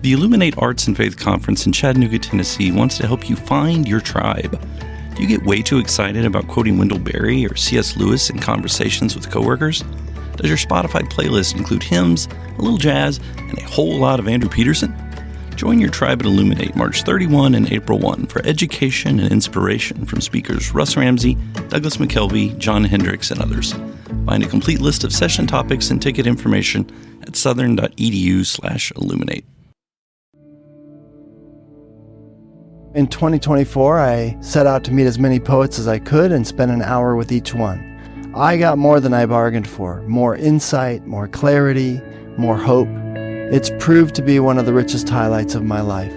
The Illuminate Arts and Faith Conference in Chattanooga, Tennessee wants to help you find your tribe. Do you get way too excited about quoting Wendell Berry or C.S. Lewis in conversations with coworkers? Does your Spotify playlist include hymns, a little jazz, and a whole lot of Andrew Peterson? Join your tribe at Illuminate March 31 and April 1 for education and inspiration from speakers Russ Ramsey, Douglas McKelvey, John Hendricks, and others. Find a complete list of session topics and ticket information at southern.edu/illuminate. In 2024, I set out to meet as many poets as I could and spend an hour with each one. I got more than I bargained for, more insight, more clarity, more hope. It's proved to be one of the richest highlights of my life.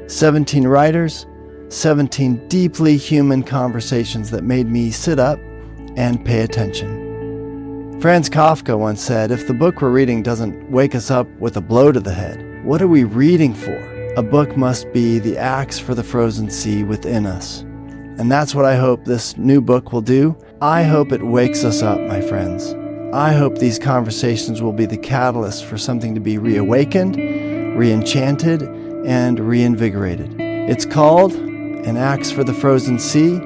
17 writers, 17 deeply human conversations that made me sit up and pay attention. Franz Kafka once said, if the book we're reading doesn't wake us up with a blow to the head, what are we reading for? A book must be the axe for the frozen sea within us. And that's what I hope this new book will do. I hope it wakes us up, my friends. I hope these conversations will be the catalyst for something to be reawakened, re-enchanted, and reinvigorated. It's called An Axe for the Frozen Sea,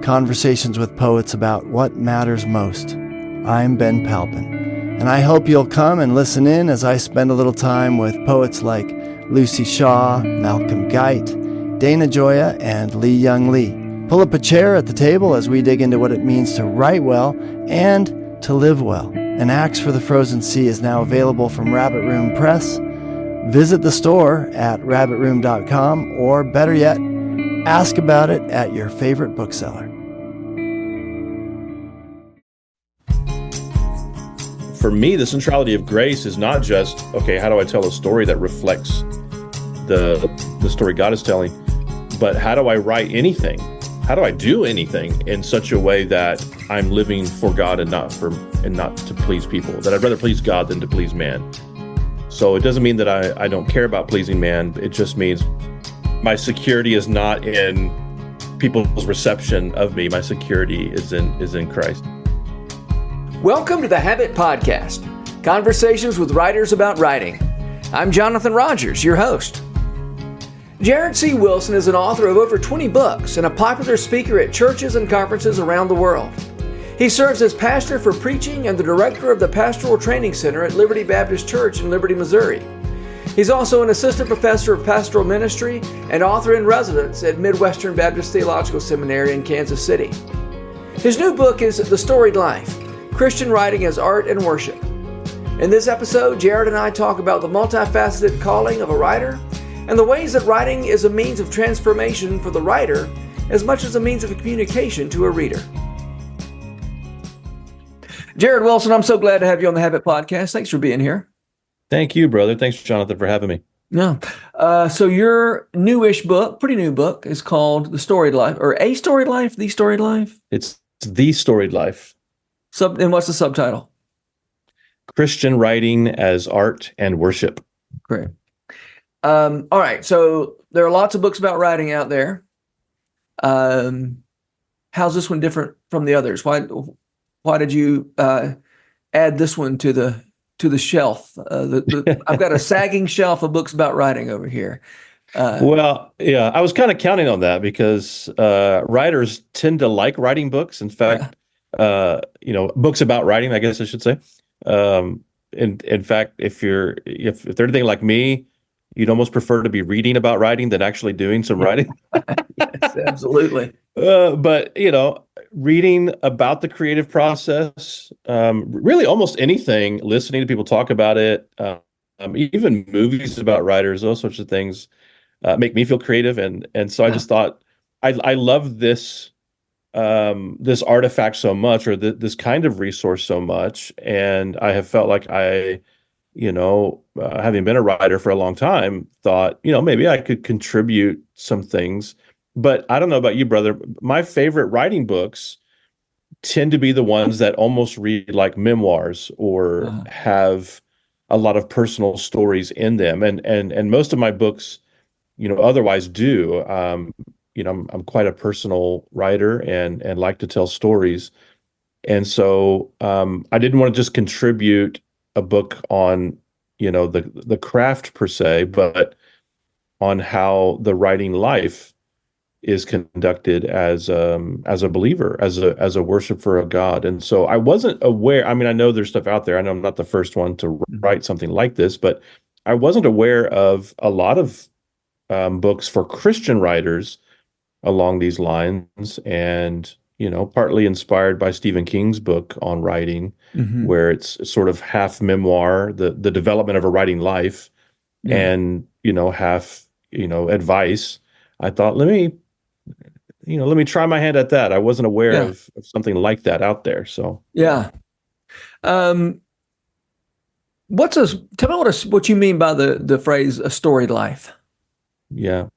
Conversations with Poets About What Matters Most. I'm Ben Palpin, and I hope you'll come and listen in as I spend a little time with poets like Lucy Shaw, Malcolm Guite, Dana Gioia, and Lee Young Lee. Pull up a chair at the table as we dig into what it means to write well and to live well. An Axe for the Frozen Sea is now available from Rabbit Room Press. Visit the store at rabbitroom.com, or better yet, ask about it at your favorite bookseller. For me, the centrality of grace is not just, okay, how do I tell a story that reflects the story God is telling, but how do I write anything? How do I do anything in such a way that I'm living for God and not to please people, that I'd rather please God than to please man? So it doesn't mean that I don't care about pleasing man. It just means my security is not in people's reception of me. My security is in Christ. Welcome to the Habit Podcast, conversations with writers about writing. I'm Jonathan Rogers, your host. Jared C. Wilson is an author of over 20 books and a popular speaker at churches and conferences around the world. He serves as pastor for preaching and the director of the Pastoral Training Center at Liberty Baptist Church in Liberty, Missouri. He's also an assistant professor of pastoral ministry and author in residence at Midwestern Baptist Theological Seminary in Kansas City. His new book is The Storied Life, Christian Writing as Art and Worship. In this episode, Jared and I talk about the multifaceted calling of a writer and the ways that writing is a means of transformation for the writer as much as a means of communication to a reader. Jared Wilson, I'm so glad to have you on the Habit Podcast. Thanks for being here. Thank you, brother. Thanks, Jonathan, for having me. Yeah. So your newish book, pretty new book, is called The Storied Life, or A Storied Life, The Storied Life? It's The Storied Life. And what's the subtitle? Christian Writing as Art and Worship. Great. All right. So there are lots of books about writing out there. How's this one different from the others? Why did you add this one to the shelf? I've got a sagging shelf of books about writing over here. Well, yeah, I was kind of counting on that because writers tend to like writing books. In fact, books about writing, I guess I should say. In fact, if they're anything like me, you'd almost prefer to be reading about writing than actually doing some writing. Yes, absolutely. But, reading about the creative process, really almost anything, listening to people talk about it, even movies about writers, those sorts of things make me feel creative. And so I just thought, I love this artifact so much, or this kind of resource so much. And I have felt like having been a writer for a long time, thought, maybe I could contribute some things. But I don't know about you, brother. My favorite writing books tend to be the ones that almost read like memoirs or have a lot of personal stories in them. And most of my books, otherwise do. I'm quite a personal writer and like to tell stories. And so I didn't want to just contribute a book on the craft per se, but on how the writing life is conducted as a believer, as a worshiper of God. And so I wasn't aware. I mean, I know there's stuff out there. I know I'm not the first one to write something like this, but I wasn't aware of a lot of books for Christian writers along these lines, and partly inspired by Stephen King's book on writing, where it's sort of half memoir, the development of a writing life, and half advice. I thought, let me try my hand at that. I wasn't aware of something like that out there. So yeah. Tell me what you mean by the phrase "a storied life." Yeah.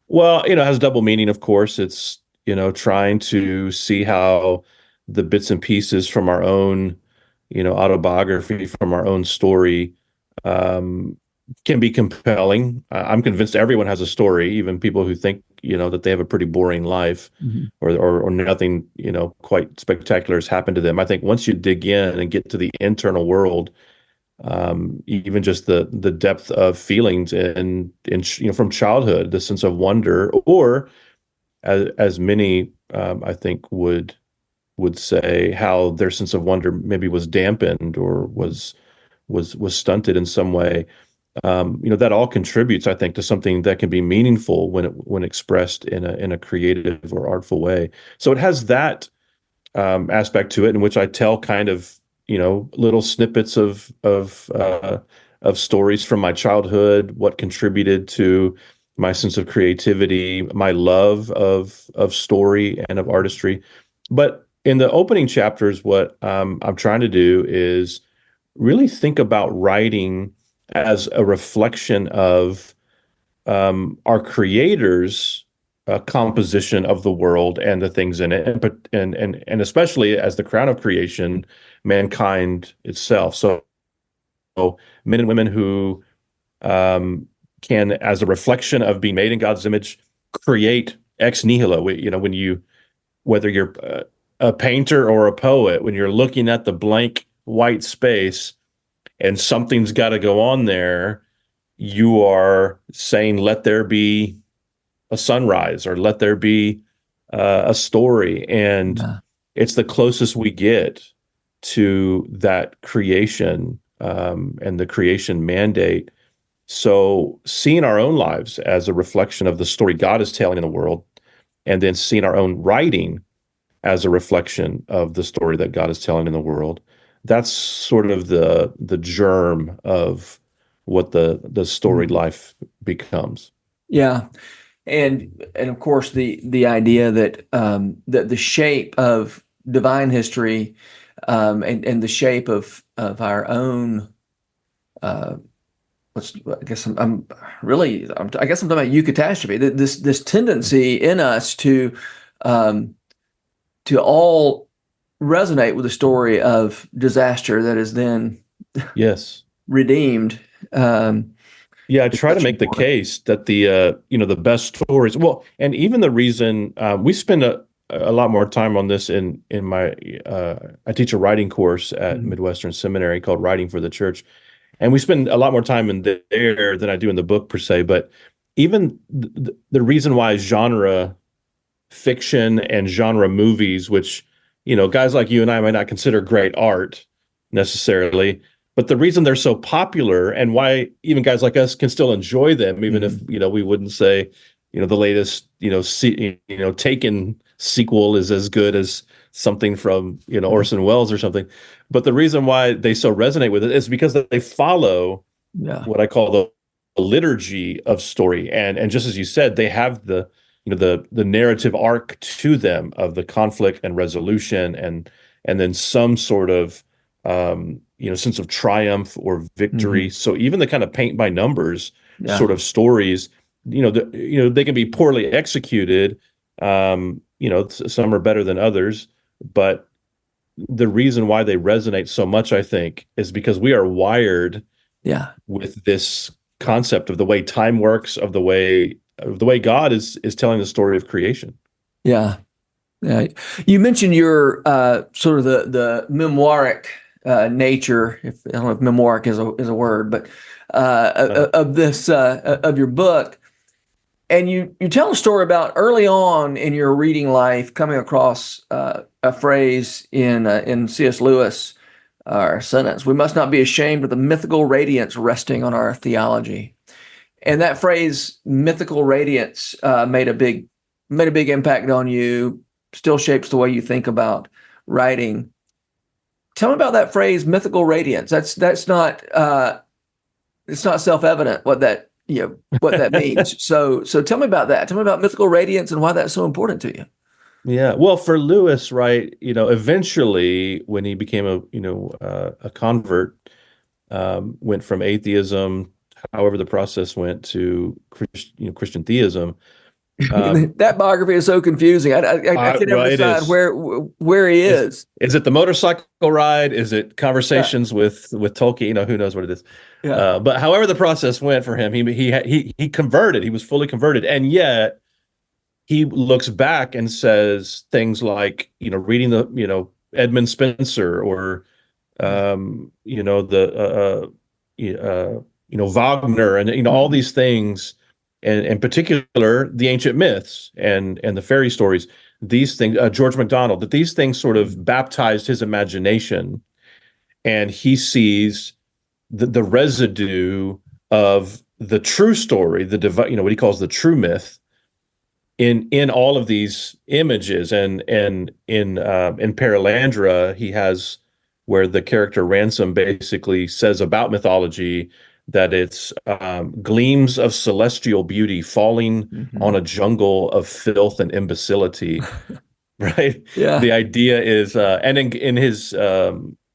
Well, it has double meaning, of course. It's, trying to see how the bits and pieces from our own, autobiography, from our own story, can be compelling. I'm convinced everyone has a story, even people who think, that they have a pretty boring life, or nothing, quite spectacular has happened to them. I think once you dig in and get to the internal world, even just the depth of feelings in from childhood, the sense of wonder, or as many I think would say, how their sense of wonder maybe was dampened or was stunted in some way. That all contributes, I think, to something that can be meaningful when expressed in a creative or artful way. So it has that aspect to it, in which I tell kind of little snippets of stories from my childhood, what contributed to my sense of creativity, my love of story and of artistry. But in the opening chapters, what I'm trying to do is really think about writing as a reflection of our creator's composition of the world and the things in it, and especially as the crown of creation, mankind itself. So men and women who can, as a reflection of being made in God's image, create ex nihilo. Whether you're a painter or a poet, when you're looking at the blank white space and something's got to go on there, you are saying, let there be a sunrise, or let there be a story. And it's the closest we get to that creation and the creation mandate. So seeing our own lives as a reflection of the story God is telling in the world, and then seeing our own writing as a reflection of the story that God is telling in the world, that's sort of the germ of what the storied life becomes. Yeah. And of course the idea that that the shape of divine history and the shape of our own I guess I'm talking about eucatastrophe, this tendency in us to all resonate with the story of disaster that is then redeemed. I try to make the case that the best stories, well, and even the reason we spend a lot more time on this in my I teach a writing course at Midwestern Seminary called Writing for the Church, and we spend a lot more time in there than I do in the book per se. But even the reason why genre fiction and genre movies, which guys like you and I might not consider great art necessarily, but the reason they're so popular, and why even guys like us can still enjoy them, even if we wouldn't say the latest Taken sequel is as good as something from Orson Welles or something. But the reason why they so resonate with it is because they follow what I call the liturgy of story, and just as you said, they have the narrative arc to them of the conflict and resolution, and then some sort of sense of triumph or victory. So even the kind of paint by numbers sort of stories, they can be poorly executed. Some are better than others, but the reason why they resonate so much, I think, is because we are wired with this concept of the way time works, of the way God is telling the story of creation. Yeah. You mentioned your sort of the memoiric nature, if I don't know if memoiric is a word, but of this of your book. And you tell a story about early on in your reading life coming across a phrase in C.S. Lewis, or sentence: "We must not be ashamed of the mythical radiance resting on our theology." And that phrase, "mythical radiance," made a big impact on you. Still shapes the way you think about writing. Tell me about that phrase, "mythical radiance." That's not it's not self-evident what that means. So tell me about that. Tell me about mythical radiance and why that's so important to you. Yeah. Well, for Lewis, right, eventually when he became a convert, went from atheism, however the process went, to Christian theism. That biography is so confusing. I can never decide where he is. Is it the motorcycle ride? Is it conversations with Tolkien? Who knows what it is. Yeah. But however the process went for him, he converted. He was fully converted, and yet he looks back and says things like, reading the Edmund Spencer, or Wagner, and all these things. And in particular, the ancient myths and the fairy stories, these things, George MacDonald, that these things sort of baptized his imagination, and he sees the residue of the true story, what he calls the true myth, in all of these images. And in Perelandra, he has where the character Ransom basically says about mythology that it's gleams of celestial beauty falling on a jungle of filth and imbecility, right? Yeah. The idea is, and in his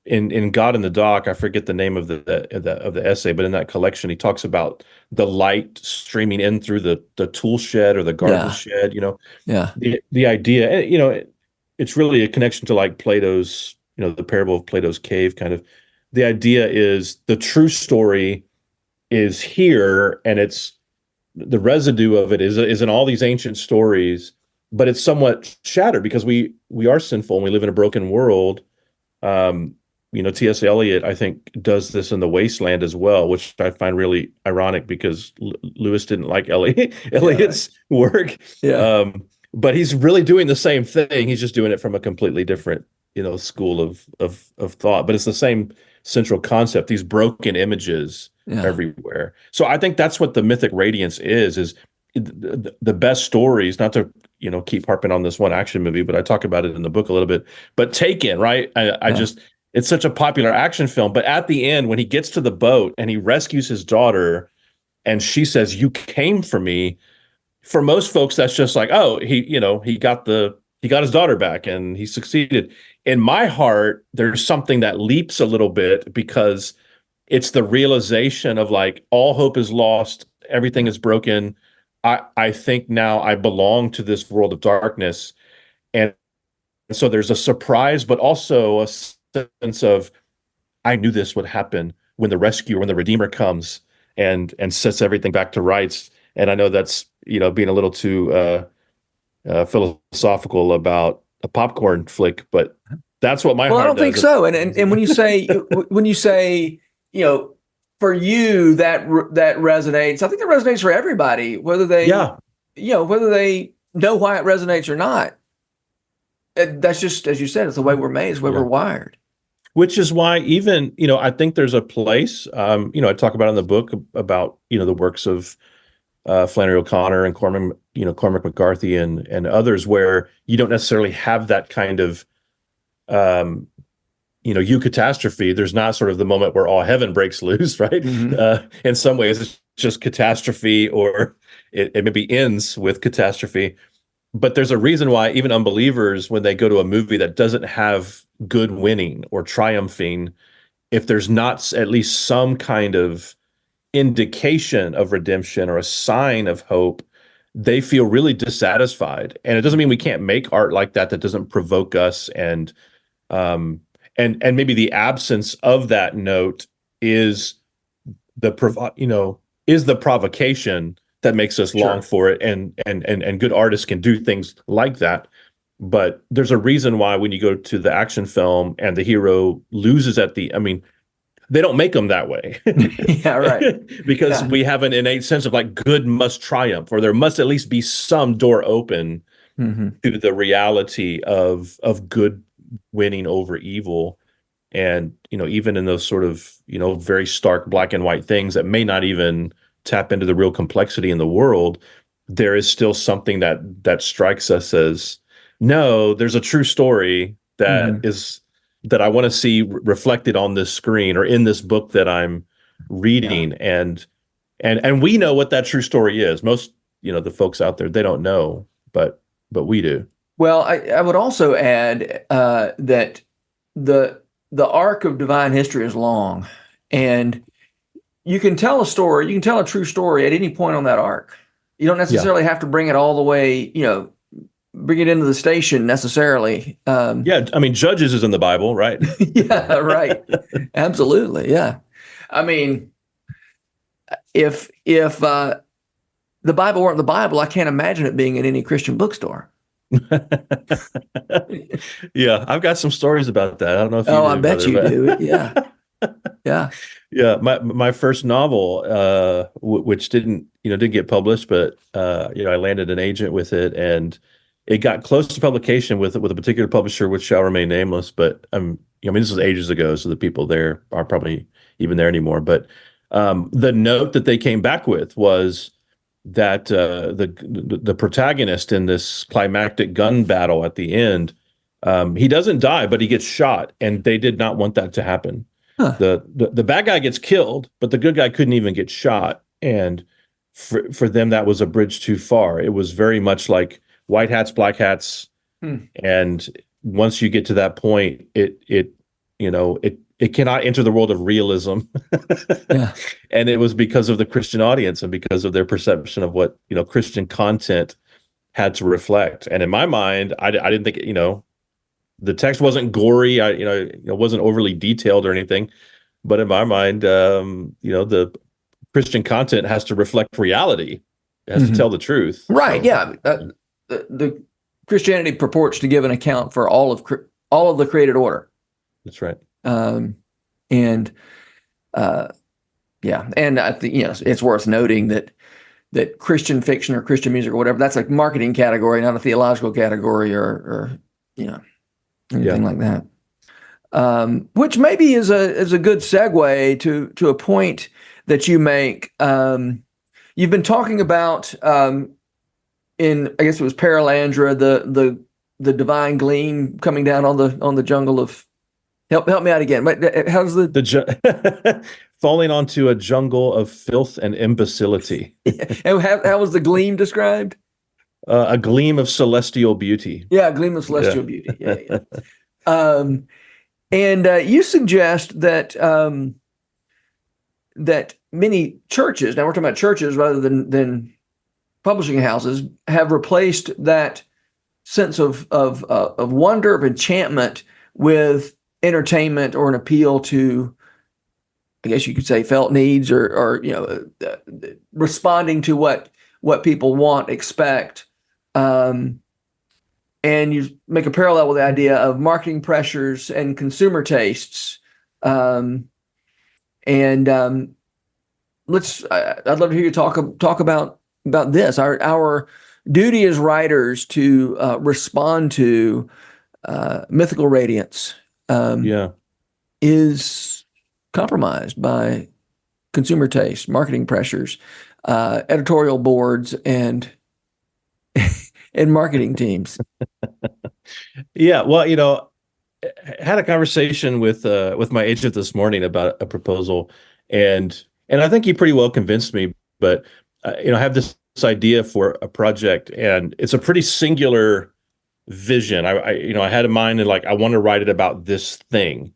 in God in the Dock, I forget the name of the essay, but in that collection, he talks about the light streaming in through the tool shed or the garden shed. Yeah. The idea, it's really a connection to like Plato's, the parable of Plato's cave kind of. The idea is the true story is here, and it's the residue of it is in all these ancient stories, but it's somewhat shattered because we are sinful and we live in a broken world. T.S. Eliot, I think, does this in The Wasteland as well, which I find really ironic because Lewis didn't like Eliot's work. Yeah. But he's really doing the same thing. He's just doing it from a completely different, school of thought. But it's the same central concept, these broken images everywhere. So I think that's what the mythic radiance is the best stories, not to keep harping on this one action movie, but I talk about it in the book a little bit, but Taken, right? It's such a popular action film, but at the end when he gets to the boat and he rescues his daughter and she says, "You came for me," for most folks that's just like, oh, he got his daughter back and he succeeded. In my heart, there's something that leaps a little bit because it's the realization of like all hope is lost, everything is broken. I think now I belong to this world of darkness. And so there's a surprise, but also a sense of, I knew this would happen when the rescuer, when the Redeemer comes and sets everything back to rights. And I know that's, being a little too philosophical about a popcorn flick, but that's what my heart does. I don't think so. And when you say, for you that resonates, I think that resonates for everybody, whether they know why it resonates or not. That's just, as you said, it's the way we're made, it's the way we're wired. Which is why even, I think there's a place, I talk about in the book about, the works of Flannery O'Connor and Cormac McCarthy and others, where you don't necessarily have that kind of, eucatastrophe. There's not sort of the moment where all heaven breaks loose, right? In some ways, it's just catastrophe, or it maybe ends with catastrophe. But there's a reason why even unbelievers, when they go to a movie that doesn't have good winning or triumphing, if there's not at least some kind of indication of redemption or a sign of hope, they feel really dissatisfied. And it doesn't mean we can't make art like that doesn't provoke us, and maybe the absence of that note is the provocation that makes us long for it, and good artists can do things like that. But there's a reason why when you go to the action film and the hero loses I mean, they don't make them that way. Yeah, right. Because Yeah. we have an innate sense of like good must triumph, or there must at least be some door open Hmm. to the reality of good winning over evil. And, even in those sort of, very stark black and white things that may not even tap into the real complexity in the world, there is still something that strikes us as, no, there's a true story Hmm. that I want to see reflected on this screen or in this book that I'm Yeah. reading. And we know what that true story is. Most, the folks out there, they don't know, but we do. Well, I would also add that the arc of divine history is long, and you can tell a story, you can tell a true story at any point on that arc. You don't Yeah. necessarily have to bring it all the way, bring it into the station necessarily. Yeah. I mean, Judges is in the Bible, right? Yeah, right. Absolutely. Yeah. I mean, if the Bible weren't the Bible, I can't imagine it being in any Christian bookstore. Yeah. I've got some stories about that. I don't know if you Oh, I do, bet brother, you but do. Yeah. Yeah. yeah, my first novel, which didn't get published, but I landed an agent with it, and it got close to publication with a particular publisher, which shall remain nameless. But this was ages ago, so the people there are probably even there anymore. But the note that they came back with was that the protagonist in this climactic gun battle at the end, he doesn't die, but he gets shot, and they did not want that to happen. Huh. The bad guy gets killed, but the good guy couldn't even get shot. And for them, that was a bridge too far. It was very much like white hats, black hats. Hmm. And once you get to that point, it cannot enter the world of realism. Yeah. And it was because of the Christian audience and because of their perception of what, Christian content had to reflect. And in my mind, I didn't think, the text wasn't gory. It wasn't overly detailed or anything. But in my mind, the Christian content has to reflect reality. It has to tell the truth. Right. So, Yeah. The Christianity purports to give an account for all of the created order. that's right. And yeah, and I think it's worth noting that Christian fiction or Christian music or whatever, that's a marketing category, not a theological category or anything like that. Which maybe is a good segue to a point that you make. You've been talking about in, I guess it was Paralandra, the divine gleam coming down on the jungle of. Help me out again. How's falling onto a jungle of filth and imbecility? And how was the gleam described? A gleam of celestial beauty. Yeah, a gleam of celestial beauty. Yeah. And you suggest that that many churches, now we're talking about churches rather than publishing houses, have replaced that sense of wonder, of enchantment with entertainment or an appeal to, I guess you could say, felt needs or responding to what people want, expect. And you make a parallel with the idea of marketing pressures and consumer tastes. I'd love to hear you talk about this. Our duty as writers to respond to mythical radiance is compromised by consumer taste, marketing pressures, editorial boards, and marketing teams. Yeah, well, I had a conversation with my agent this morning about a proposal, and I think he pretty well convinced me. But I have this idea for a project, and it's a pretty singular vision. I had in mind, and like, I want to write it about this thing.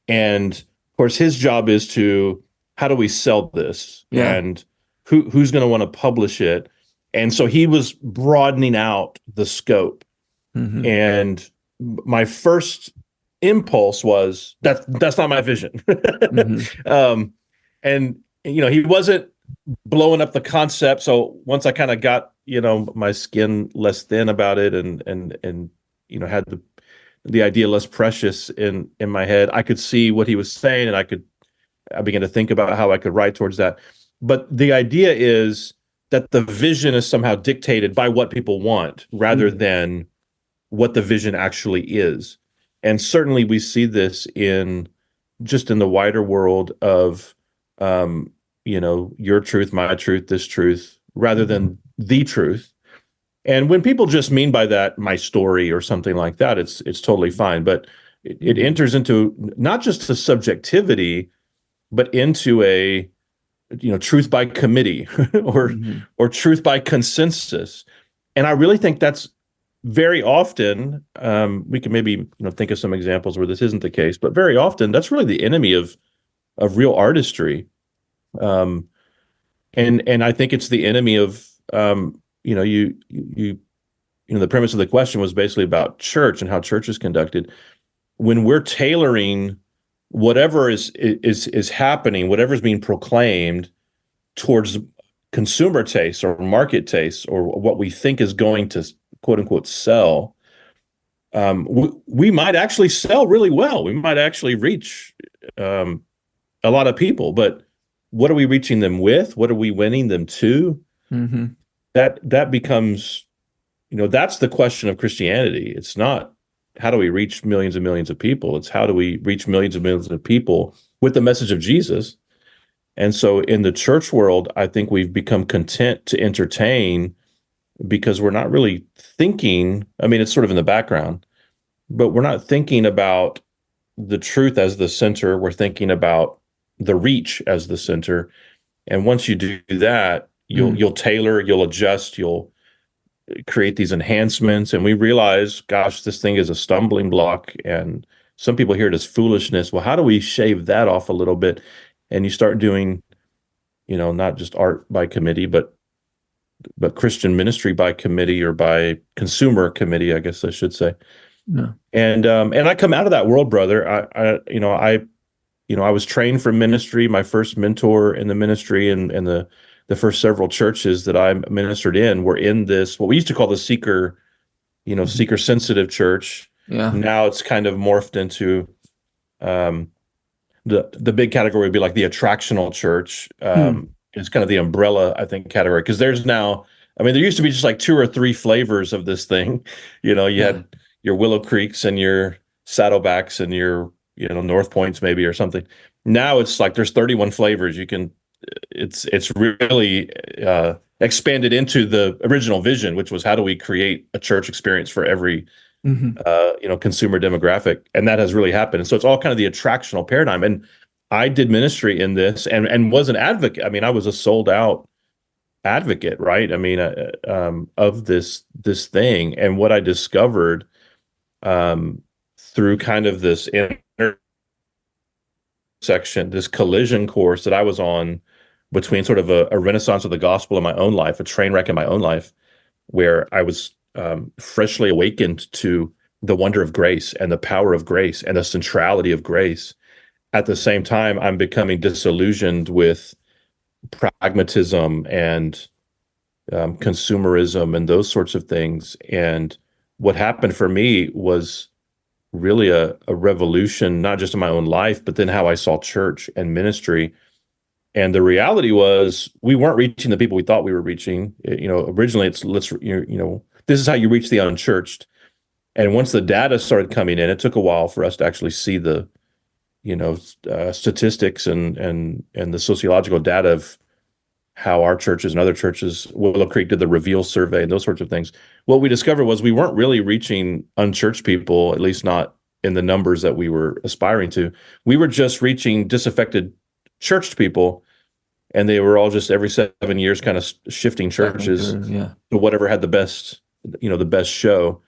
And of course, his job is to, how do we sell this? Yeah. And who's going to want to publish it? And so he was broadening out the scope. Mm-hmm. And my first impulse was that's not my vision. Mm-hmm. And he wasn't blowing up the concept. So once I kind of got my skin less thin about it and had the idea less precious in my head, I could see what he was saying, and I began to think about how I could write towards that. But the idea is that the vision is somehow dictated by what people want rather than what the vision actually is. And certainly we see this in the wider world of, your truth, my truth, this truth, rather than the truth. And when people just mean by that my story or something like that, it's totally fine. But it enters into not just the subjectivity, but into a truth by committee or truth by consensus. And I really think that's very often, we can maybe think of some examples where this isn't the case, but very often that's really the enemy of real artistry. And I think it's the enemy of the premise of the question was basically about church and how church is conducted. When we're tailoring whatever is happening, whatever's being proclaimed towards consumer tastes or market tastes or what we think is going to quote unquote sell, we might actually sell really well. We might actually reach a lot of people, but what are we reaching them with? What are we winning them to? Mm-hmm. That becomes, that's the question of Christianity. It's not how do we reach millions and millions of people? It's how do we reach millions and millions of people with the message of Jesus? And so in the church world, I think we've become content to entertain because we're not really thinking. I mean, it's sort of in the background, but we're not thinking about the truth as the center. We're thinking about the reach as the center. And once you do that, you'll tailor, you'll adjust, you'll create these enhancements. And we realize, gosh, this thing is a stumbling block. And some people hear it as foolishness. Well, how do we shave that off a little bit? And you start doing, not just art by committee, but Christian ministry by committee or by consumer committee, I guess I should say. Yeah. And I come out of that world, brother. I was trained for ministry. My first mentor in the ministry and the first several churches that I ministered in were in this, what we used to call the seeker sensitive church. Yeah. Now it's kind of morphed into the big category would be like the attractional church. It's kind of the umbrella, I think, category. Because there's now, there used to be just like 2 or 3 flavors of this thing. You had your Willow Creeks and your Saddlebacks and your, North Points maybe or something. Now it's like there's 31 flavors. It's really expanded into the original vision, which was how do we create a church experience for every consumer demographic, and that has really happened. And so it's all kind of the attractional paradigm. And I did ministry in this and was an advocate. I was a sold out advocate, right? Of this thing. And what I discovered through kind of this intersection, this collision course that I was on between sort of a renaissance of the gospel in my own life, a train wreck in my own life, where I was freshly awakened to the wonder of grace and the power of grace and the centrality of grace. At the same time, I'm becoming disillusioned with pragmatism and consumerism and those sorts of things. And what happened for me was really a revolution, not just in my own life, but then how I saw church and ministry. And the reality was we weren't reaching the people we thought we were reaching. Originally it's this is how you reach the unchurched. And once the data started coming in, it took a while for us to actually see the, statistics and the sociological data of how our churches and other churches, Willow Creek did the Reveal survey and those sorts of things. What we discovered was we weren't really reaching unchurched people, at least not in the numbers that we were aspiring to. We were just reaching disaffected churched people, and they were all just every 7 years kind of shifting churches to whatever had the best show.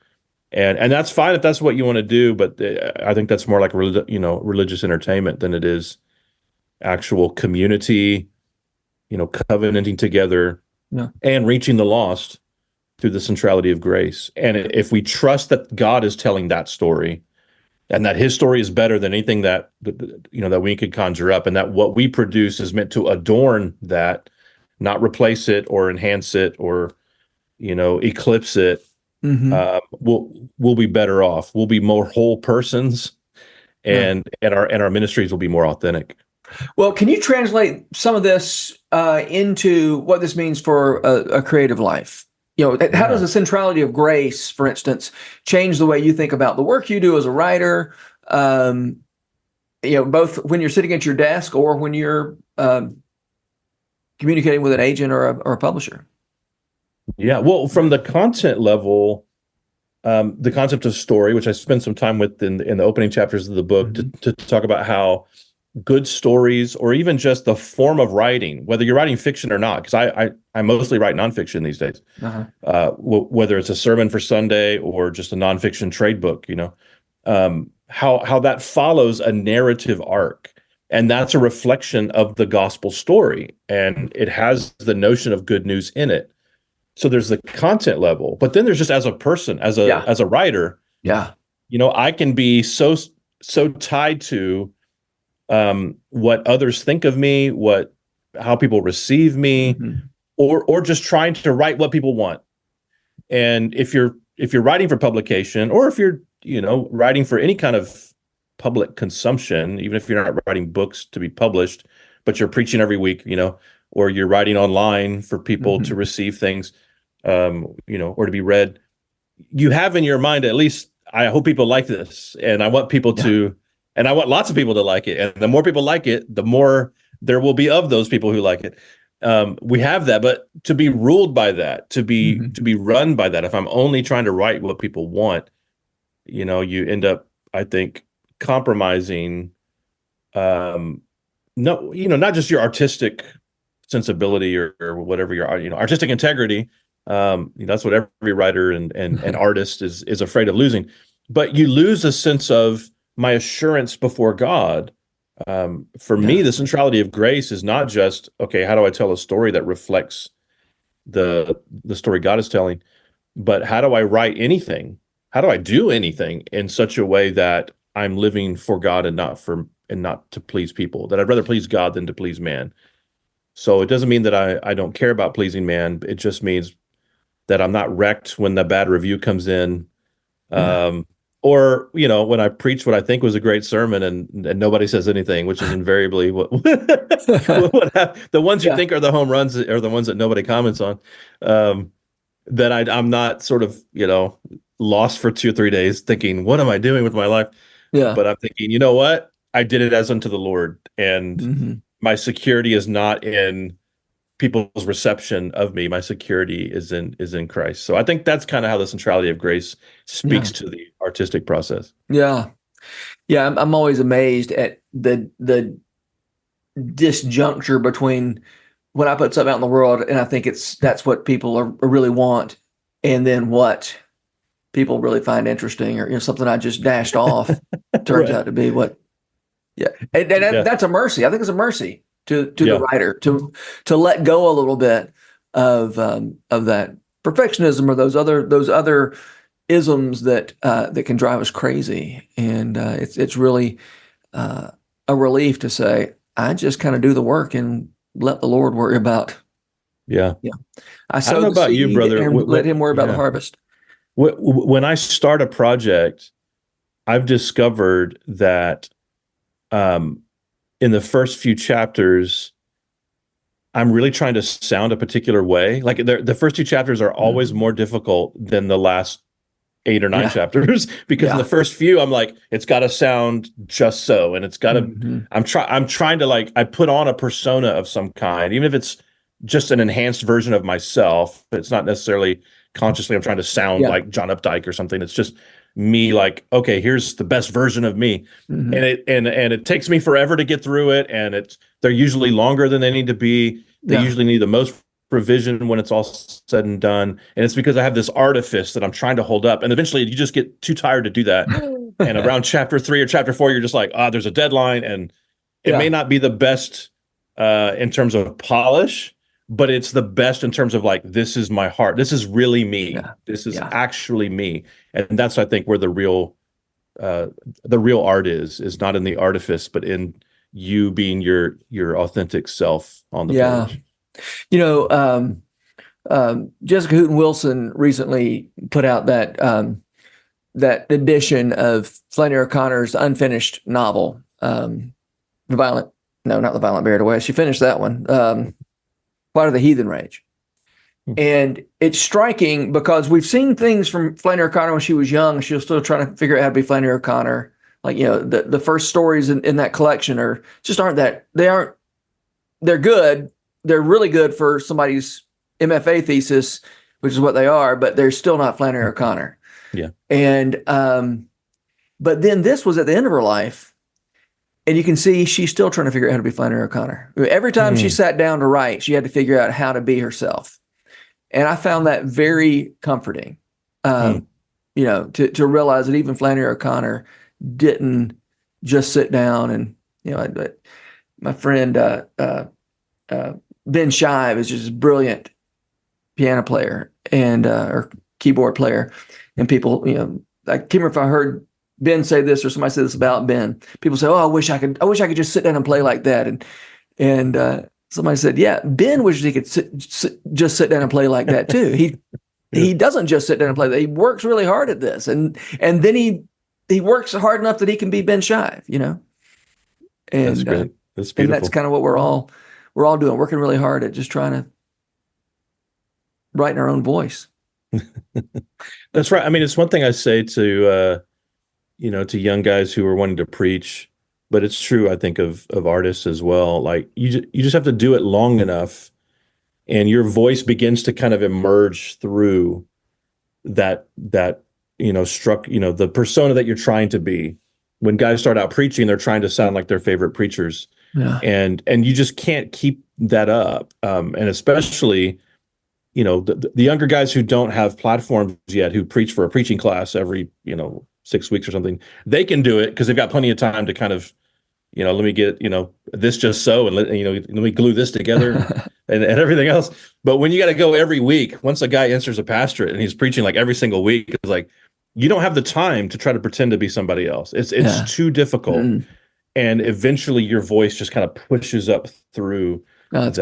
And that's fine if that's what you want to do, but I think that's more like religious entertainment than it is actual community, covenanting together and reaching the lost through the centrality of grace. And if we trust that God is telling that story and that his story is better than anything that we could conjure up, and that what we produce is meant to adorn that, not replace it or enhance it or eclipse it, Mm-hmm. we'll be better off. We'll be more whole persons, Yeah. and our ministries will be more authentic. Well, can you translate some of this into what this means for a creative life? How does the centrality of grace, for instance, change the way you think about the work you do as a writer? Um, both when you're sitting at your desk or when you're communicating with an agent or a publisher. Yeah, well, from the content level, the concept of story, which I spent some time with in the opening chapters of the book, to talk about how good stories, or even just the form of writing, whether you're writing fiction or not, because I mostly write nonfiction these days, whether it's a sermon for Sunday or just a nonfiction trade book, how that follows a narrative arc. And that's a reflection of the gospel story. And it has the notion of good news in it. So there's the content level, but then there's just as a person, as a writer, I can be so tied to what others think of me, how people receive me, or just trying to write what people want. And if you're writing for publication, or if you're writing for any kind of public consumption, even if you're not writing books to be published, but you're preaching every week, or you're writing online for people to receive things, or to be read, you have in your mind, at least, I hope people like this, and I want people to, and I want lots of people to like it. And the more people like it, the more there will be of those people who like it. We have that, but to be ruled by that, to be run by that, if I'm only trying to write what people want, you end up, I think, compromising, not just your artistic sensibility or whatever your artistic integrity. That's what every writer and artist is afraid of losing. But you lose a sense of my assurance before God. For me, the centrality of grace is not just, okay, how do I tell a story that reflects the story God is telling, but how do I write anything? How do I do anything in such a way that I'm living for God and not to please people, that I'd rather please God than to please man? So it doesn't mean that I don't care about pleasing man. It just means that I'm not wrecked when the bad review comes in. Or, when I preach what I think was a great sermon and nobody says anything, which is invariably what the ones you think are the home runs are the ones that nobody comments on. That I'm not sort of, lost for 2 or 3 days thinking, what am I doing with my life? But I'm thinking, you know what? I did it as unto the Lord. And my security is not in people's reception of me. My security is in Christ. So I think that's kind of how the centrality of grace speaks to the artistic process. Yeah. I'm always amazed at the disjuncture between when I put something out in the world and I think that's what people really want, and then what people really find interesting, or something I just dashed off turns out to be what. And that's a mercy. I think it's a mercy to the writer to let go a little bit of that perfectionism or those other isms that can drive us crazy. And it's really a relief to say, I just kind of do the work and let the Lord worry about. I don't know about you, brother. And let him worry about the harvest. When I start a project, I've discovered that in the first few chapters, I'm really trying to sound a particular way. Like the first 2 chapters are always more difficult than the last 8 or 9 chapters, because in the first few, I'm like, it's got to sound just so, and it's got to. I'm trying to, I put on a persona of some kind, even if it's just an enhanced version of myself. It's not necessarily consciously I'm trying to sound like John Updike or something. It's just me, like, okay, here's the best version of me, and it takes me forever to get through it, and they're usually longer than they need to be. They usually need the most revision when it's all said and done, and it's because I have this artifice that I'm trying to hold up, and eventually you just get too tired to do that. And around chapter 3 or chapter 4, you're just like, there's a deadline, and it may not be the best in terms of polish, but it's the best in terms of, like, this is my heart. This is really me. This is actually me. And that's, I think, where the real art is not in the artifice, but in you being your authentic self on the page. Jessica Hooten Wilson recently put out that edition of Flannery O'Connor's unfinished novel, not the Violent Buried Away. She finished that one, Why Do the Heathen Rage? And it's striking because we've seen things from Flannery O'Connor when she was young. She was still trying to figure out how to be Flannery O'Connor. Like, the first stories in that collection they're good. They're really good for somebody's MFA thesis, which is what they are, but they're still not Flannery O'Connor. Yeah. And, but then this was at the end of her life, and you can see she's still trying to figure out how to be Flannery O'Connor. Every time she sat down to write, she had to figure out how to be herself. And I found that very comforting, to realize that even Flannery O'Connor didn't just sit down and, my friend Ben Shive is just a brilliant piano player and or keyboard player, and people, I can't remember if I heard Ben say this or somebody say this about Ben. People say, "Oh, I wish I could just sit down and play like that," and somebody said, "Yeah, Ben wishes he could just sit down and play like that too." He doesn't just sit down and play that. He works really hard at this, and then he works hard enough that he can be Ben Shive, And that's great. That's beautiful. And that's kind of what we're all doing, working really hard at just trying to write in our own voice. That's right. I mean, it's one thing I say to to young guys who are wanting to preach, but it's true, I think, of artists as well. Like you just have to do it long enough, and your voice begins to kind of emerge through that the persona that you're trying to be. When guys start out preaching, they're trying to sound like their favorite preachers. Yeah. And you just can't keep that up. And especially, the younger guys who don't have platforms yet, who preach for a preaching class every, 6 weeks or something, they can do it because they've got plenty of time to kind of, let me get, this just so, and let me glue this together and everything else. But when you got to go every week, once a guy enters a pastorate and he's preaching like every single week, it's like, you don't have the time to try to pretend to be somebody else. It's too difficult. Mm-hmm. And eventually your voice just kind of pushes up through that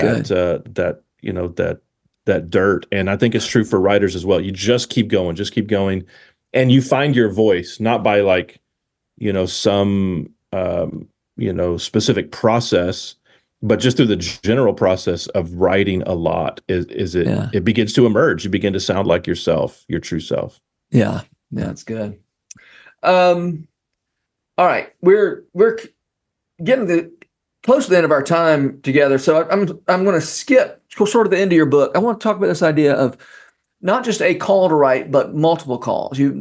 dirt. And I think it's true for writers as well. You just keep going. And you find your voice, not by like, some, specific process, but just through the general process of writing a lot it begins to emerge. You begin to sound like yourself, your true self. Yeah. Yeah, that's good. All right. We're getting close to the end of our time together. So I'm going to skip sort of the end of your book. I want to talk about this idea of not just a call to write, but multiple calls. You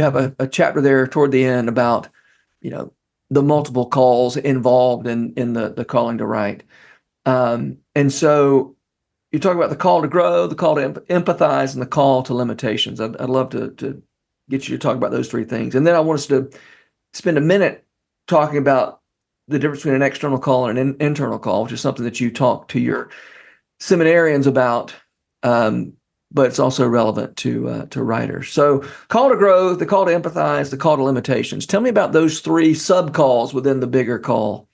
have a chapter there toward the end about, the multiple calls involved in the calling to write. And so you talk about the call to grow, the call to empathize, and the call to limitations. I'd love to get you to talk about those three things. And then I want us to spend a minute talking about the difference between an external call and an internal call, which is something that you talk to your seminarians about, but it's also relevant to writers. So call to growth, the call to empathize, the call to limitations. Tell me about those three sub-calls within the bigger call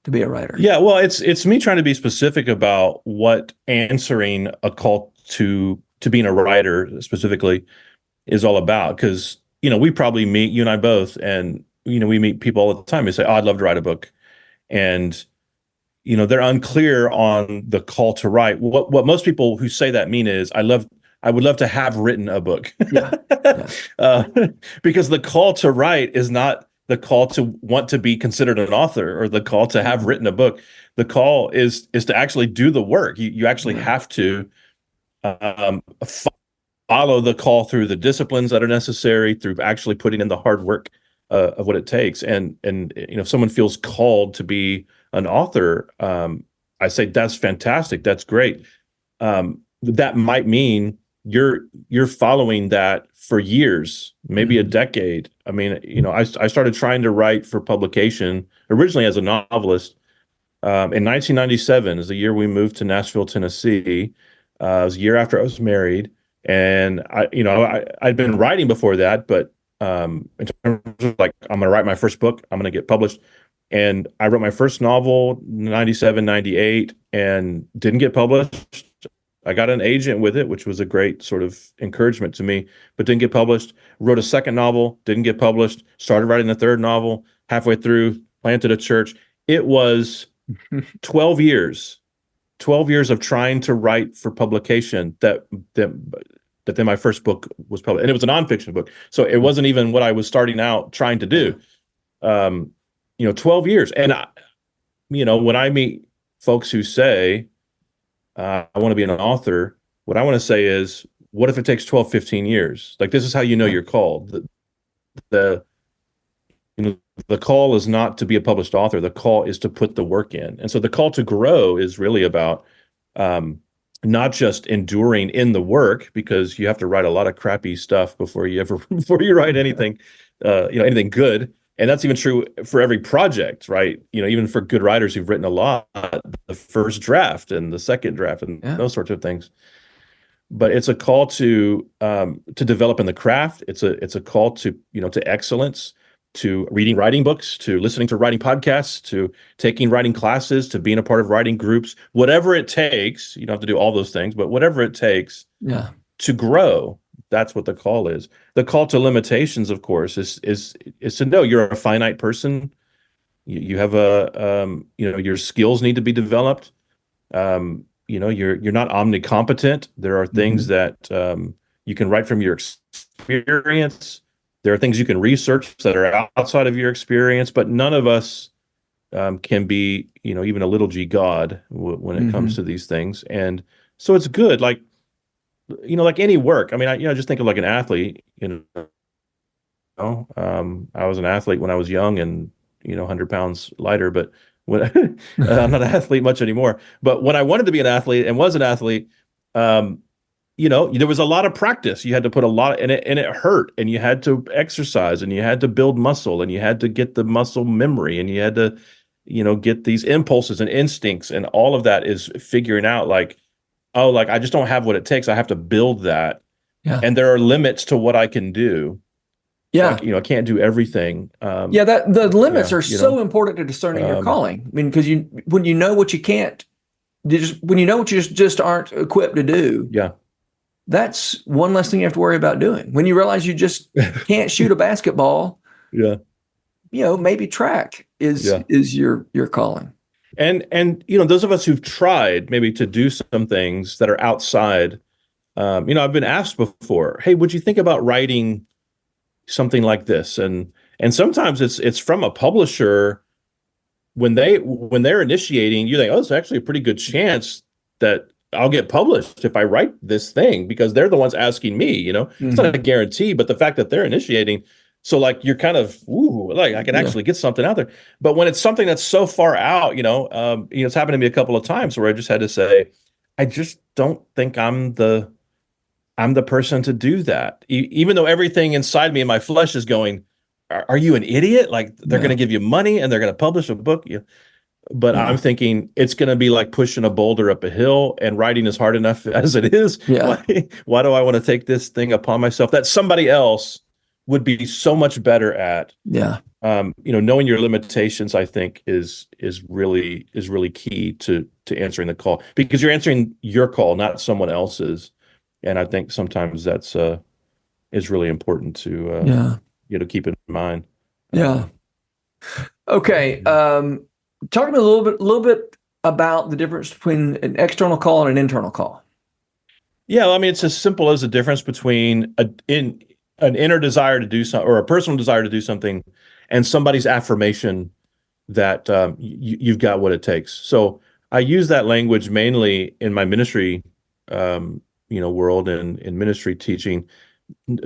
to be a writer. Yeah, well, it's me trying to be specific about what answering a call to being a writer specifically is all about. Because, we probably meet, you and I both, and, we meet people all the time who say, "Oh, I'd love to write a book." And, they're unclear on the call to write. What most people who say that mean is, I would love to have written a book. Yeah. Because the call to write is not the call to want to be considered an author or the call to have written a book. The call is to actually do the work. You actually have to follow the call through the disciplines that are necessary, through actually putting in the hard work of what it takes. And if someone feels called to be an author, I say that's fantastic. That's great. That might mean you're following that for years, maybe a decade. I mean, I started trying to write for publication originally as a novelist in 1997. Is the year we moved to Nashville, Tennessee. It was a year after I was married, and I'd been writing before that, but in terms of like, I'm going to write my first book, I'm going to get published. And I wrote my first novel, 97, 98, and didn't get published. I got an agent with it, which was a great sort of encouragement to me, but didn't get published. Wrote a second novel, didn't get published. Started writing the third novel, halfway through, planted a church. It was 12 years, 12 years of trying to write for publication that then my first book was published. And it was a nonfiction book. So it wasn't even what I was starting out trying to do. 12 years. And, when I meet folks who say, I want to be an author, what I want to say is, what if it takes 12, 15 years? Like, this is how you know you're called. The call is not to be a published author. The call is to put the work in. And so the call to grow is really about not just enduring in the work, because you have to write a lot of crappy stuff before you write anything, anything good. And that's even true for every project, right? Even for good writers who've written a lot, the first draft and the second draft and those sorts of things. But it's a call to develop in the craft. It's a call to excellence, to reading writing books, to listening to writing podcasts, to taking writing classes, to being a part of writing groups. Whatever it takes, you don't have to do all those things, but whatever it takes to grow. That's what the call is. The call to limitations, of course, is to know you're a finite person. You have your skills need to be developed. You're not omnicompetent. There are things that you can write from your experience. There are things you can research that are outside of your experience, but none of us can be, even a little g God when it comes to these things. And so it's good. Like any work. I mean, I just think of like an athlete. I was an athlete when I was young and 100 pounds lighter, but when I'm not an athlete much anymore. But when I wanted to be an athlete and was an athlete, there was a lot of practice. You had to put a lot, and it hurt, and you had to exercise, and you had to build muscle, and you had to get the muscle memory, and you had to, get these impulses and instincts, and all of that is figuring out like, I just don't have what it takes. I have to build that. Yeah. And there are limits to what I can do. Yeah. I can't do everything. That the limits are so important to discerning your calling. I mean, because when you know what you can't, when you know what you just aren't equipped to do. Yeah. That's one less thing you have to worry about doing. When you realize you just can't shoot a basketball. Yeah. Maybe track is your calling. And those of us who've tried maybe to do some things that are outside, I've been asked before, hey, would you think about writing something like this? And sometimes it's from a publisher. When they're initiating, you think, it's actually a pretty good chance that I'll get published if I write this thing, because they're the ones asking me. It's not a guarantee, but the fact that they're initiating. So like you're kind of, I can actually get something out there. But when it's something that's so far out, it's happened to me a couple of times where I just had to say, I just don't think I'm the person to do that. Even though everything inside me and my flesh is going, are you an idiot? Like they're going to give you money and they're going to publish a book. But I'm thinking it's going to be like pushing a boulder up a hill, and writing is hard enough as it is. Yeah. Why do I want to take this thing upon myself that somebody else would be so much better at? Yeah. Knowing your limitations, I think, is really key to answering the call, because you're answering your call, not someone else's. And I think sometimes that's is really important to keep in mind. Yeah. Okay. Talk to me a little bit about the difference between an external call and an internal call. Yeah, I mean, it's as simple as the difference between an inner desire to do something, or a personal desire to do something, and somebody's affirmation that you've got what it takes. So I use that language mainly in my ministry, world and in ministry teaching,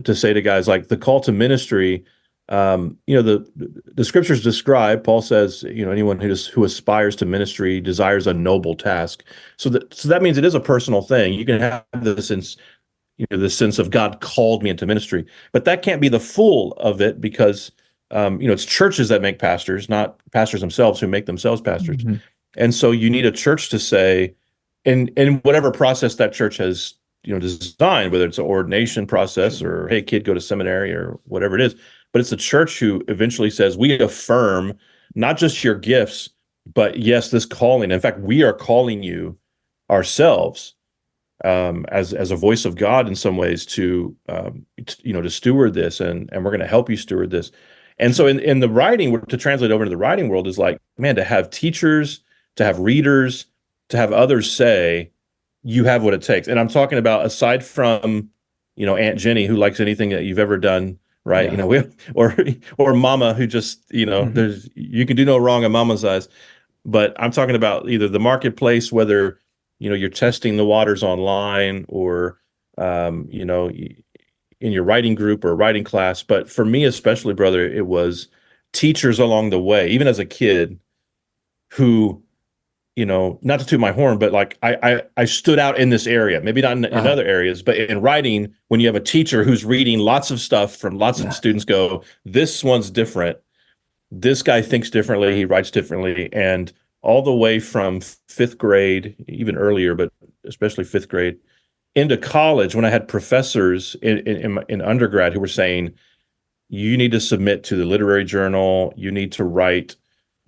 to say to guys like the call to ministry. The scriptures describe, Paul says, anyone who aspires to ministry desires a noble task. So that means it is a personal thing. You can have the sense of God called me into ministry, but that can't be the full of it, because it's churches that make pastors, not pastors themselves who make themselves pastors. Mm-hmm. And so you need a church to say, in whatever process that church has designed, whether it's an ordination process or, hey, kid, go to seminary or whatever it is. But it's the church who eventually says, we affirm not just your gifts, but yes, this calling. In fact, we are calling you ourselves. as a voice of God in some ways to steward this, and we're going to help you steward this. And so in the writing, to translate over into the writing world is like, man, to have teachers, to have readers, to have others say, you have what it takes. And I'm talking about, aside from, Aunt Jenny, who likes anything that you've ever done, right? Yeah. Or Mama, who just, Mhm. you can do no wrong in Mama's eyes. But I'm talking about either the marketplace, whether, you're testing the waters online, or, in your writing group or writing class. But for me, especially, brother, it was teachers along the way, even as a kid, who, not to toot my horn, but like I stood out in this area, maybe not in Uh-huh. other areas, but in writing, when you have a teacher who's reading lots of stuff from lots of Yeah. students, go, this one's different. This guy thinks differently. He writes differently. And all the way from fifth grade, even earlier, but especially fifth grade, into college, when I had professors in undergrad who were saying, you need to submit to the literary journal, you need to write,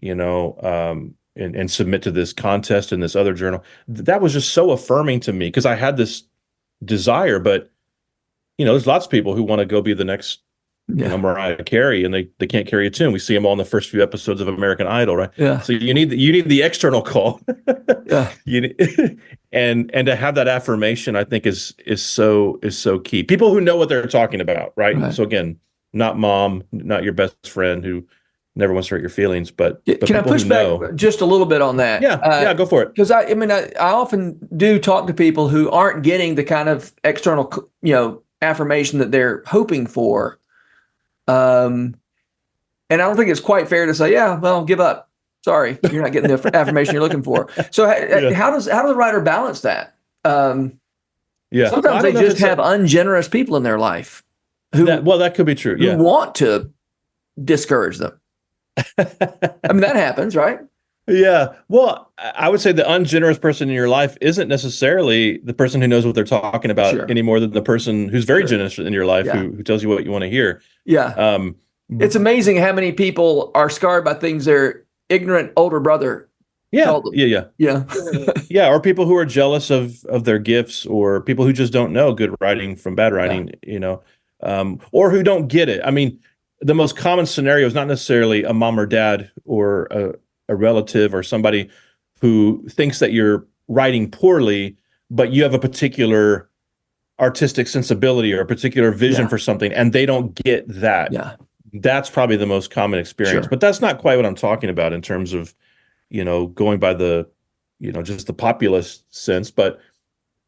and submit to this contest in this other journal. That was just so affirming to me, because I had this desire. But there's lots of people who want to go be the next, Yeah. Mariah Carey, and they can't carry a tune. We see them all in the first few episodes of American Idol, right? Yeah. So you need the external call. Yeah. And to have that affirmation, I think is so key. People who know what they're talking about, right? Right. So again, not mom, not your best friend who never wants to hurt your feelings, but Can I people push who back know. just a little bit on that? Yeah, go for it. Because I often do talk to people who aren't getting the kind of external, affirmation that they're hoping for. And I don't think it's quite fair to say, yeah, well, give up. Sorry, you're not getting the affirmation you're looking for. So Yeah. how does the writer balance that? Yeah, Sometimes I they don't know if just it's have ungenerous people in their life who that could be true. who Yeah. want to discourage them. I mean, that happens, right? Yeah. Well, I would say the ungenerous person in your life isn't necessarily the person who knows what they're talking about Sure. any more than the person who's very Sure. generous in your life, Yeah. who tells you what you want to hear. Yeah. Um, It's amazing how many people are scarred by things their ignorant older brother yeah, told them. yeah, Yeah. yeah. Or people who are jealous of their gifts, or people who just don't know good writing from bad writing, or who don't get it. I mean, the most common scenario is not necessarily a mom or dad, or a relative, or somebody who thinks that you're writing poorly, but you have a particular artistic sensibility or a particular vision Yeah. for something, and they don't get that. Yeah. That's probably the most common experience. Sure. But that's not quite what I'm talking about in terms of, going by the, just the populist sense. But,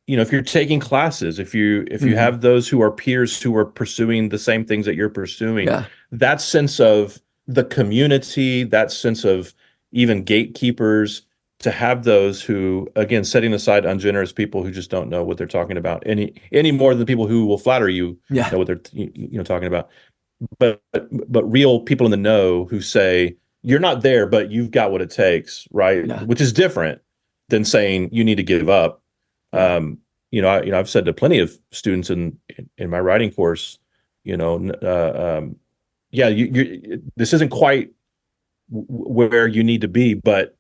if you're taking classes, if you Mhm. have those who are peers who are pursuing the same things that you're pursuing, Yeah. that sense of the community, that sense of even gatekeepers, to have those who, again, setting aside ungenerous people who just don't know what they're talking about any more than people who will flatter you Yeah. know what they're talking about. But real people in the know who say, you're not there, but you've got what it takes, right? Yeah. Which is different than saying you need to give up. Yeah. I've said to plenty of students in my writing course, yeah, this isn't quite where you need to be, but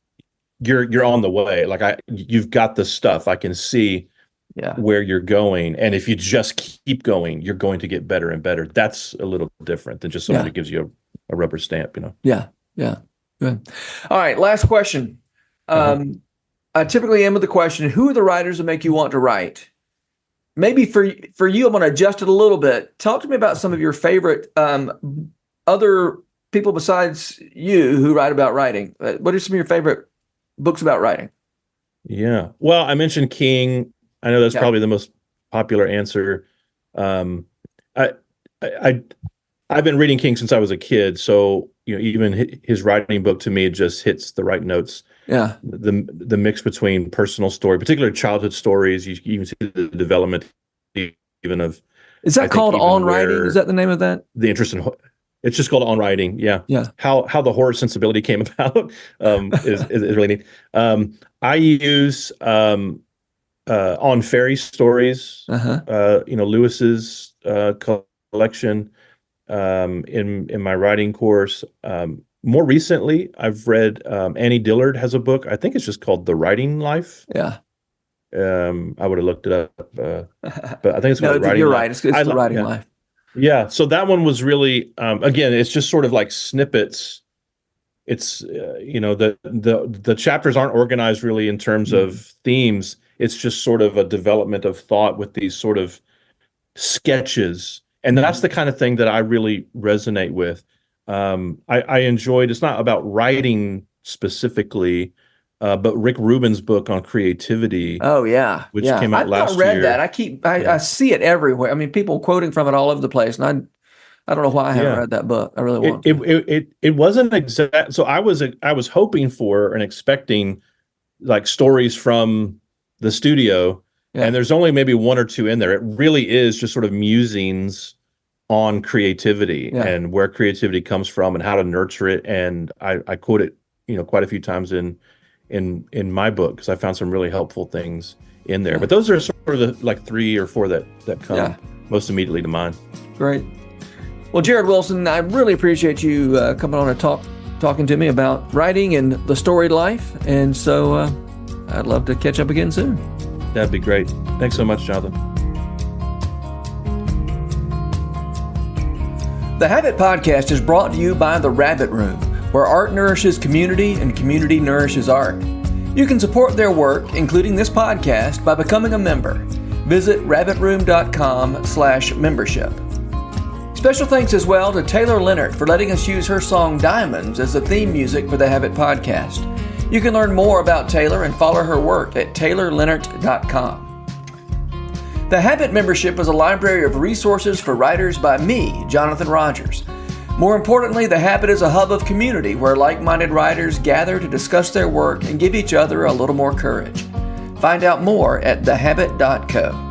you're on the way. Like you've got the stuff. I can see Yeah. where you're going, and if you just keep going, you're going to get better and better. That's a little different than just someone Yeah. who gives you a rubber stamp. Yeah. Yeah. Good. All right. Last question. I typically end with the question, who are the writers that make you want to write? Maybe for you, I'm going to adjust it a little bit. Talk to me about some of your favorite other people besides you who write about writing. What are some of your favorite books about writing? Yeah. Well, I mentioned King. I know that's Yeah. probably the most popular answer. I I've been reading King since I was a kid, so even his writing book, to me, it just hits the right notes. Yeah. The mix between personal story, particularly childhood stories, you even see the development even of, Is I that think, called even On Writing? where Is that the name of that? the interest in it's just called On Writing. Yeah. Yeah. How the horror sensibility came about is really neat. I use On Fairy Stories, Uh-huh. Lewis's collection in my writing course. More recently, I've read Annie Dillard has a book. I think it's just called The Writing Life. Yeah. I would have looked it up, but I think it's No, called Writing you're Life. right. It's the Writing yeah. Life. Yeah, so that one was really again, it's just sort of like snippets. It's the chapters aren't organized really in terms of themes. It's just sort of a development of thought with these sort of sketches, and that's the kind of thing that I really resonate with. I enjoyed. It's not about writing specifically, but Rick Rubin's book on creativity, Oh yeah, which yeah. came out I've not last read year. that. I Yeah. see it everywhere. I mean, people quoting from it all over the place, and I don't know why I haven't Yeah. read that book. I really want It to. it wasn't exact. So I was hoping for and expecting like stories from the studio, Yeah. and there's only maybe one or two in there. It really is just sort of musings on creativity Yeah. and where creativity comes from and how to nurture it. And I quote it, quite a few times in my book because I found some really helpful things in there. Yeah. But those are sort of the like 3 or 4 that come Yeah. most immediately to mind. Great. Well, Jared Wilson, I really appreciate you coming on and talking to me about writing and the storied life. And so I'd love to catch up again soon. That'd be great. Thanks so much, Jonathan. The Habit Podcast is brought to you by The Rabbit Room, where art nourishes community and community nourishes art. You can support their work, including this podcast, by becoming a member. Visit rabbitroom.com/membership. Special thanks as well to Taylor Leonard for letting us use her song Diamonds as the theme music for the Habit Podcast. You can learn more about Taylor and follow her work at taylorleonard.com. The Habit Membership is a library of resources for writers by me, Jonathan Rogers. More importantly, The Habit is a hub of community where like-minded writers gather to discuss their work and give each other a little more courage. Find out more at thehabit.co.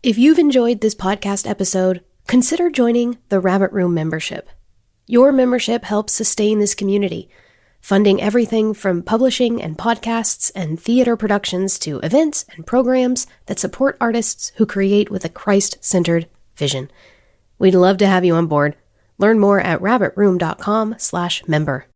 If you've enjoyed this podcast episode, consider joining the Rabbit Room membership. Your membership helps sustain this community, funding everything from publishing and podcasts and theater productions to events and programs that support artists who create with a Christ-centered vision. We'd love to have you on board. Learn more at rabbitroom.com/member.